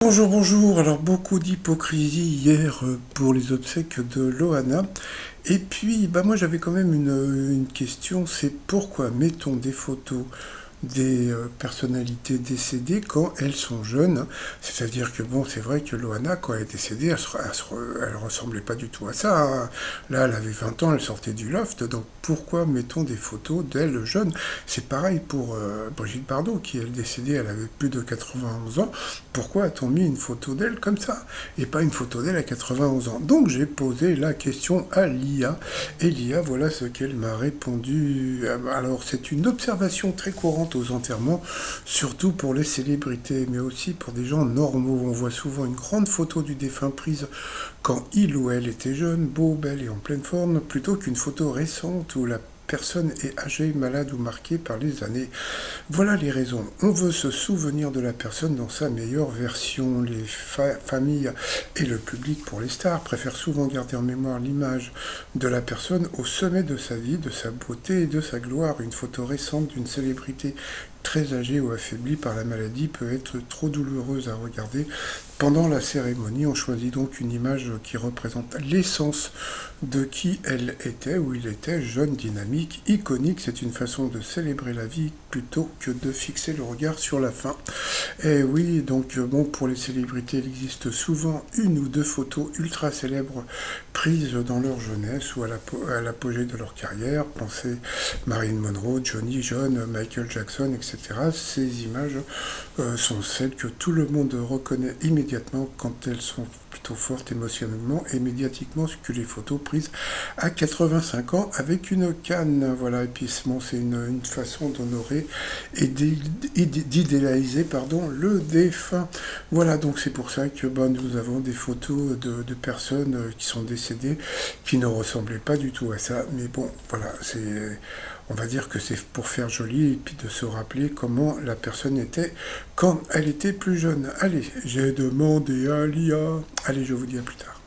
Bonjour, bonjour. Alors beaucoup d'hypocrisie hier pour les obsèques de Loana. Et puis, moi j'avais quand même une question, c'est pourquoi mettons des photos des personnalités décédées quand elles sont jeunes. C'est-à-dire que bon, c'est vrai que Loana, quand elle est décédée, elle ressemblait pas du tout à ça, hein. Là, elle avait 20 ans, elle sortait du loft, donc pourquoi mettons des photos d'elle jeune? C'est pareil pour Brigitte Bardot, qui est décédée, elle avait plus de 91 ans. Pourquoi a-t-on mis une photo d'elle comme ça et pas une photo d'elle à 91 ans? Donc j'ai posé la question à l'IA et l'IA, voilà ce qu'elle m'a répondu. Alors c'est une observation très courante aux enterrements, surtout pour les célébrités, mais aussi pour des gens normaux. On voit souvent une grande photo du défunt prise quand il ou elle était jeune, beau, belle et en pleine forme, plutôt qu'une photo récente où la personne est âgée, malade ou marquée par les années. Voilà les raisons. On veut se souvenir de la personne dans sa meilleure version. Les familles et le public pour les stars préfèrent souvent garder en mémoire l'image de la personne au sommet de sa vie, de sa beauté et de sa gloire. Une photo récente d'une célébrité très âgée ou affaiblie par la maladie peut être trop douloureuse à regarder. Pendant la cérémonie, on choisit donc une image qui représente l'essence de qui elle était ou il était, jeune, dynamique, iconique. C'est une façon de célébrer la vie plutôt que de fixer le regard sur la fin. Et oui, donc bon, pour les célébrités, il existe souvent une ou deux photos ultra célèbres prises dans leur jeunesse ou à l'apogée de leur carrière. Pensez Marilyn Monroe, Johnny, John, Michael Jackson, etc. Ces images sont celles que tout le monde reconnaît immédiatement quand elles sont plutôt fortes émotionnellement et médiatiquement que les photos prises à 85 ans avec une canne. Voilà, et puis bon, c'est une façon d'honorer et d'idéaliser le défunt. Voilà, donc c'est pour ça que nous avons des photos de personnes qui sont décédées qui ne ressemblaient pas du tout à ça. Mais bon, voilà, on va dire que c'est pour faire joli et puis de se rappeler comment la personne était quand elle était plus jeune. Allez, j'ai demandé à l'IA. Allez, je vous dis à plus tard.